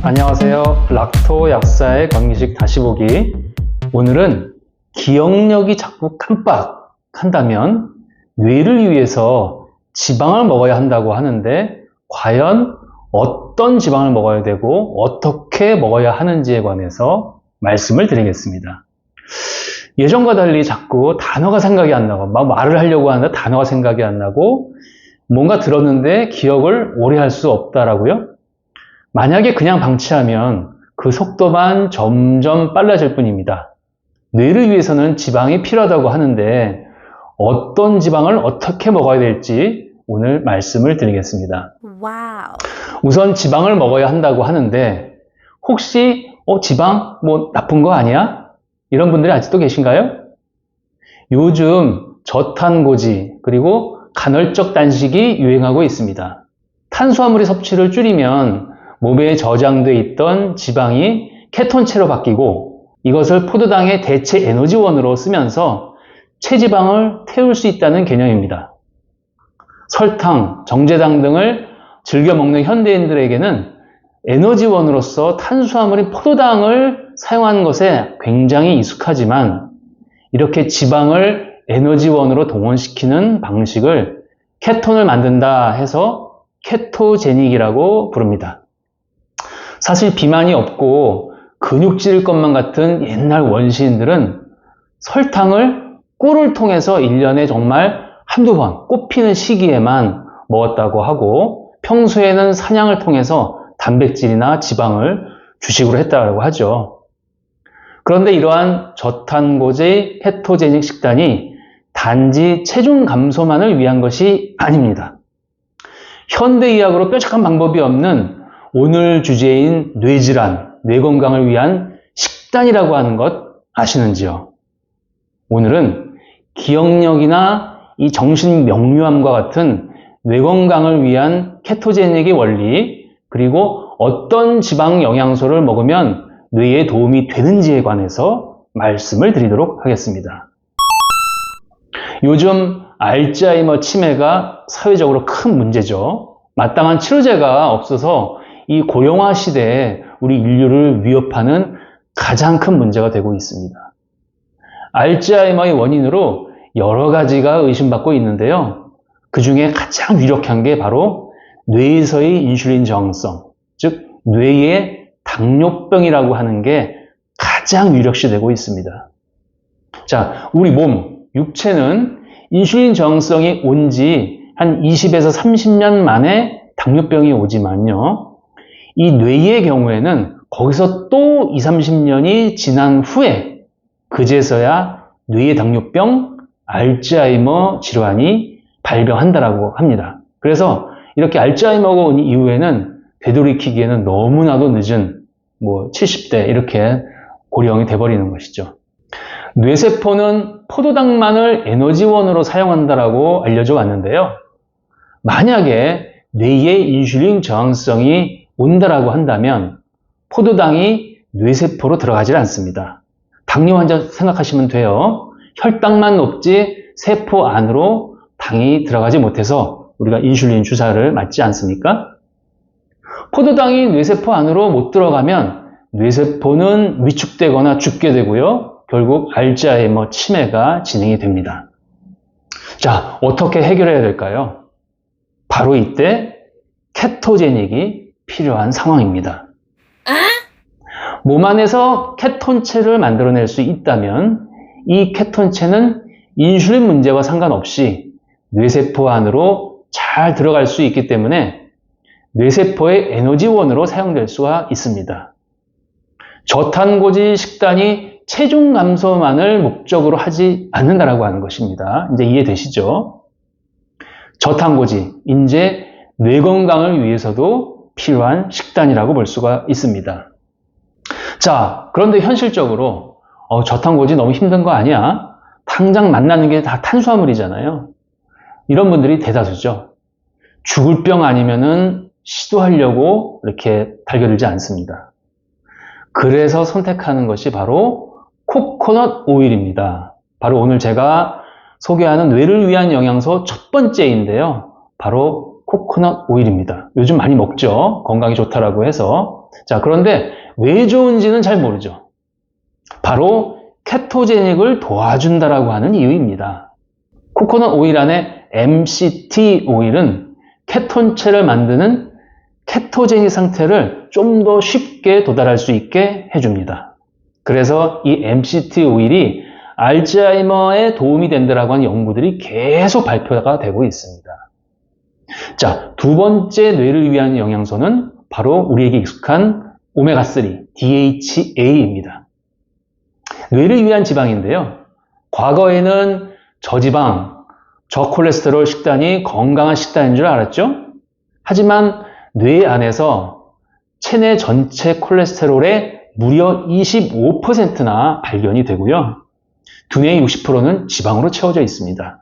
안녕하세요. 락토 약사의 건기식 다시 보기. 오늘은 기억력이 자꾸 깜빡한다면 뇌를 위해서 지방을 먹어야 한다고 하는데 과연 어떤 지방을 먹어야 되고 어떻게 먹어야 하는지에 관해서 말씀을 드리겠습니다. 예전과 달리 자꾸 단어가 생각이 안 나고 막 말을 하려고 하는데 단어가 생각이 안 나고 뭔가 들었는데 기억을 오래 할 수 없다라고요? 만약에 그냥 방치하면 그 속도만 점점 빨라질 뿐입니다. 뇌를 위해서는 지방이 필요하다고 하는데 어떤 지방을 어떻게 먹어야 될지 오늘 말씀을 드리겠습니다. 와우. 우선 지방을 먹어야 한다고 하는데 혹시 지방 뭐 나쁜 거 아니야? 이런 분들이 아직도 계신가요? 요즘 저탄고지 그리고 간헐적 단식이 유행하고 있습니다. 탄수화물의 섭취를 줄이면 몸에 저장돼 있던 지방이 케톤체로 바뀌고 이것을 포도당의 대체 에너지원으로 쓰면서 체지방을 태울 수 있다는 개념입니다. 설탕, 정제당 등을 즐겨 먹는 현대인들에게는 에너지원으로서 탄수화물인 포도당을 사용하는 것에 굉장히 익숙하지만 이렇게 지방을 에너지원으로 동원시키는 방식을 케톤을 만든다 해서 케토제닉이라고 부릅니다. 사실 비만이 없고 근육질 것만 같은 옛날 원시인들은 설탕을 꿀을 통해서 1년에 정말 한두 번 꽃피는 시기에만 먹었다고 하고 평소에는 사냥을 통해서 단백질이나 지방을 주식으로 했다고 하죠. 그런데 이러한 저탄고지 케토제닉 식단이 단지 체중 감소만을 위한 것이 아닙니다. 현대의학으로 뾰족한 방법이 없는 오늘 주제인 뇌질환, 뇌건강을 위한 식단이라고 하는 것 아시는지요? 오늘은 기억력이나 이 정신 명료함과 같은 뇌건강을 위한 케토제닉의 원리, 그리고 어떤 지방 영양소를 먹으면 뇌에 도움이 되는지에 관해서 말씀을 드리도록 하겠습니다. 요즘 알츠하이머 치매가 사회적으로 큰 문제죠. 마땅한 치료제가 없어서 이 고령화 시대에 우리 인류를 위협하는 가장 큰 문제가 되고 있습니다. 알츠하이머의 원인으로 여러 가지가 의심받고 있는데요. 그 중에 가장 유력한 게 바로 뇌에서의 인슐린 저항성, 즉 뇌의 당뇨병이라고 하는 게 가장 유력시되고 있습니다. 자, 우리 몸, 육체는 인슐린 저항성이 온 지 한 20에서 30년 만에 당뇨병이 오지만요. 이 뇌의 경우에는 거기서 또 20, 30년이 지난 후에 그제서야 뇌의 당뇨병, 알츠하이머 질환이 발병한다라고 합니다. 그래서 이렇게 알츠하이머가 온 이후에는 되돌이키기에는 너무나도 늦은 70대 이렇게 고령이 돼버리는 것이죠. 뇌세포는 포도당만을 에너지원으로 사용한다라고 알려져 왔는데요. 만약에 뇌의 인슐린 저항성이 온다라고 한다면 포도당이 뇌세포로 들어가질 않습니다. 당뇨 환자 생각하시면 돼요. 혈당만 높지 세포 안으로 당이 들어가지 못해서 우리가 인슐린 주사를 맞지 않습니까? 포도당이 뇌세포 안으로 못 들어가면 뇌세포는 위축되거나 죽게 되고요. 결국 알츠하이머 치매가 진행이 됩니다. 자, 어떻게 해결해야 될까요? 바로 이때 케토제닉이 필요한 상황입니다. 몸 안에서 케톤체를 만들어낼 수 있다면 이 케톤체는 인슐린 문제와 상관없이 뇌세포 안으로 잘 들어갈 수 있기 때문에 뇌세포의 에너지원으로 사용될 수가 있습니다. 저탄고지 식단이 체중 감소만을 목적으로 하지 않는다라고 하는 것입니다. 이제 이해되시죠? 저탄고지, 이제 뇌 건강을 위해서도 필요한 식단이라고 볼 수가 있습니다. 자, 그런데 현실적으로 저탄고지 너무 힘든 거 아니야? 당장 만나는 게 다 탄수화물이잖아요. 이런 분들이 대다수죠. 죽을 병 아니면은 시도하려고 이렇게 달겨들지 않습니다. 그래서 선택하는 것이 바로 코코넛 오일입니다. 바로 오늘 제가 소개하는 뇌를 위한 영양소 첫 번째인데요. 바로 코코넛 오일입니다. 요즘 많이 먹죠. 건강에 좋다라고 해서. 자, 그런데 왜 좋은지는 잘 모르죠. 바로 케토제닉을 도와준다라고 하는 이유입니다. 코코넛 오일 안에 MCT 오일은 케톤체를 만드는 케토제닉 상태를 좀 더 쉽게 도달할 수 있게 해줍니다. 그래서 이 MCT 오일이 알츠하이머에 도움이 된다라고 하는 연구들이 계속 발표가 되고 있습니다. 자, 두 번째 뇌를 위한 영양소는 바로 우리에게 익숙한 오메가3, DHA입니다. 뇌를 위한 지방인데요. 과거에는 저지방, 저콜레스테롤 식단이 건강한 식단인 줄 알았죠? 하지만 뇌 안에서 체내 전체 콜레스테롤의 무려 25%나 발견이 되고요. 두뇌의 60%는 지방으로 채워져 있습니다.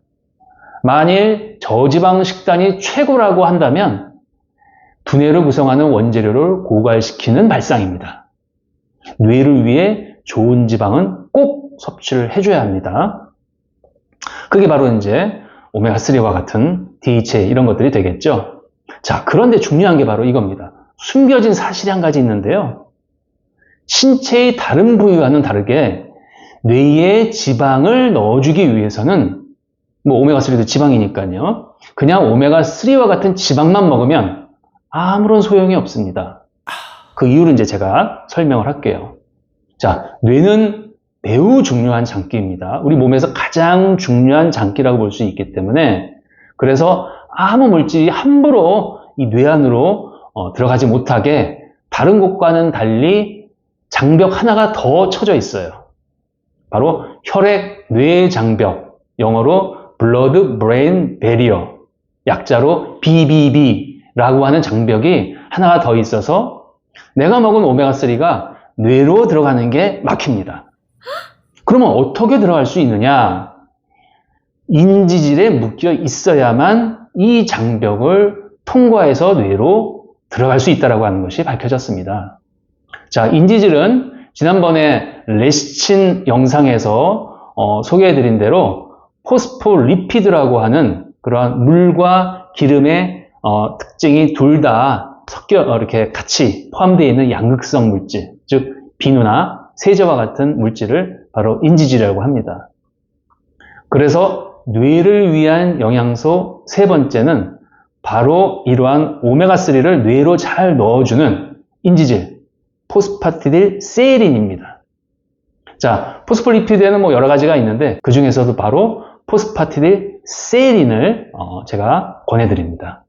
만일 저지방 식단이 최고라고 한다면 두뇌를 구성하는 원재료를 고갈시키는 발상입니다. 뇌를 위해 좋은 지방은 꼭 섭취를 해줘야 합니다. 그게 바로 이제 오메가3와 같은 DHA 이런 것들이 되겠죠. 자, 그런데 중요한 게 바로 이겁니다. 숨겨진 사실이 한 가지 있는데요. 신체의 다른 부위와는 다르게 뇌에 지방을 넣어주기 위해서는 오메가3도 지방이니까요. 그냥 오메가3와 같은 지방만 먹으면 아무런 소용이 없습니다. 그 이유를 이제 제가 설명을 할게요. 자, 뇌는 매우 중요한 장기입니다. 우리 몸에서 가장 중요한 장기라고 볼 수 있기 때문에 그래서 아무 물질이 함부로 이 뇌 안으로 들어가지 못하게 다른 곳과는 달리 장벽 하나가 더 쳐져 있어요. 바로 혈액-뇌 장벽, 영어로 Blood-Brain Barrier, 약자로 BBB라고 하는 장벽이 하나가 더 있어서 내가 먹은 오메가3가 뇌로 들어가는 게 막힙니다. 그러면 어떻게 들어갈 수 있느냐? 인지질에 묶여 있어야만 이 장벽을 통과해서 뇌로 들어갈 수 있다고 하는 것이 밝혀졌습니다. 자, 인지질은 지난번에 레시친 영상에서 소개해드린 대로 포스포리피드라고 하는 그러한 물과 기름의 특징이 둘 다 섞여 이렇게 같이 포함되어 있는 양극성 물질, 즉 비누나 세제와 같은 물질을 바로 인지질이라고 합니다. 그래서 뇌를 위한 영양소 세 번째는 바로 이러한 오메가3를 뇌로 잘 넣어주는 인지질, 포스파티딜세린입니다. 자, 포스포리피드에는 여러 가지가 있는데 그 중에서도 바로 포스파티딜세린을 제가 권해드립니다.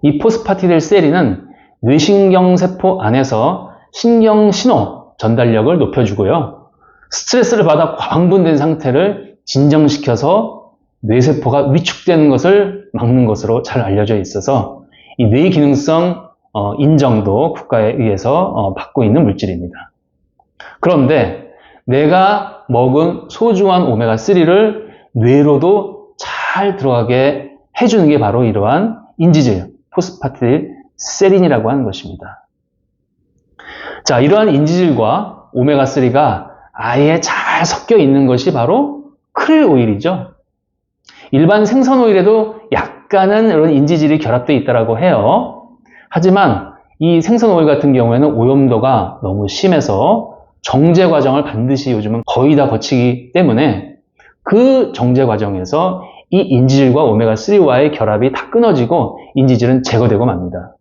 이 포스파티딜세린은 뇌신경세포 안에서 신경신호 전달력을 높여주고요. 스트레스를 받아 광분된 상태를 진정시켜서 뇌세포가 위축되는 것을 막는 것으로 잘 알려져 있어서 이 뇌기능성 인정도 국가에 의해서 받고 있는 물질입니다. 그런데 내가 먹은 소중한 오메가3를 뇌로도 잘 들어가게 해주는 게 바로 이러한 인지질, 포스파티딜세린이라고 하는 것입니다. 자, 이러한 인지질과 오메가3가 아예 잘 섞여 있는 것이 바로 크릴 오일이죠. 일반 생선 오일에도 약간은 이런 인지질이 결합되어 있다고 해요. 하지만 이 생선 오일 같은 경우에는 오염도가 너무 심해서 정제 과정을 반드시 요즘은 거의 다 거치기 때문에 그 정제 과정에서 이 인지질과 오메가3와의 결합이 다 끊어지고 인지질은 제거되고 맙니다.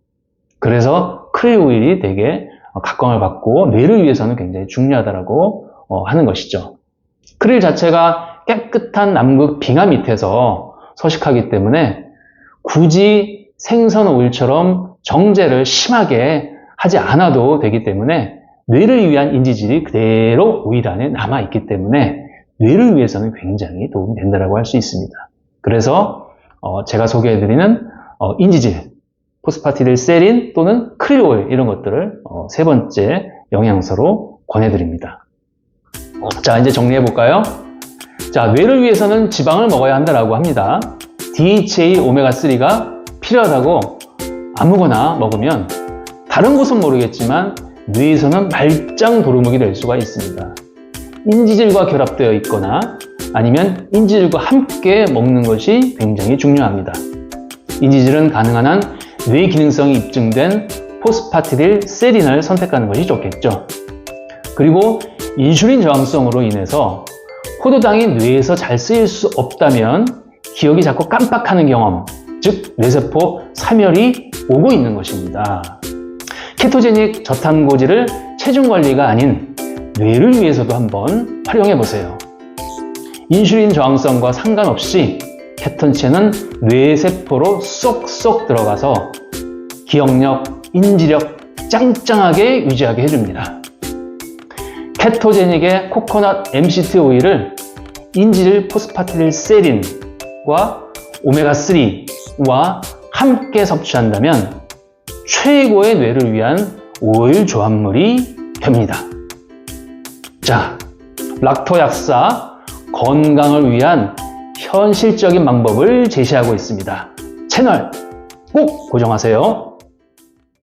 그래서 크릴 오일이 되게 각광을 받고 뇌를 위해서는 굉장히 중요하다고 하는 것이죠. 크릴 자체가 깨끗한 남극 빙하 밑에서 서식하기 때문에 굳이 생선 오일처럼 정제를 심하게 하지 않아도 되기 때문에 뇌를 위한 인지질이 그대로 오일 안에 남아있기 때문에 뇌를 위해서는 굉장히 도움이 된다고 할 수 있습니다. 그래서 제가 소개해드리는 인지질, 포스파티딜세린 또는 크릴 오일 이런 것들을 세 번째 영양소로 권해드립니다. 자, 이제 정리해볼까요? 자, 뇌를 위해서는 지방을 먹어야 한다고 합니다. DHA 오메가3가 필요하다고 아무거나 먹으면 다른 곳은 모르겠지만 뇌에서는 말짱 도루묵이 될 수가 있습니다. 인지질과 결합되어 있거나 아니면 인지질과 함께 먹는 것이 굉장히 중요합니다. 인지질은 가능한 한 뇌 기능성이 입증된 포스파티딜 세린을 선택하는 것이 좋겠죠. 그리고 인슐린 저항성으로 인해서 포도당이 뇌에서 잘 쓰일 수 없다면 기억이 자꾸 깜빡하는 경험, 즉 뇌세포 사멸이 오고 있는 것입니다. 케토제닉 저탄고지를 체중 관리가 아닌 뇌를 위해서도 한번 활용해 보세요. 인슐린 저항성과 상관없이 케톤체는 뇌세포로 쏙쏙 들어가서 기억력, 인지력 짱짱하게 유지하게 해줍니다. 케토제닉의 코코넛 MCT 오일을 인지릴 포스파티딜 세린과 오메가3와 함께 섭취한다면 최고의 뇌를 위한 오일 조합물이 됩니다. 자, 락토 약사 건강을 위한 현실적인 방법을 제시하고 있습니다. 채널 꼭 고정하세요.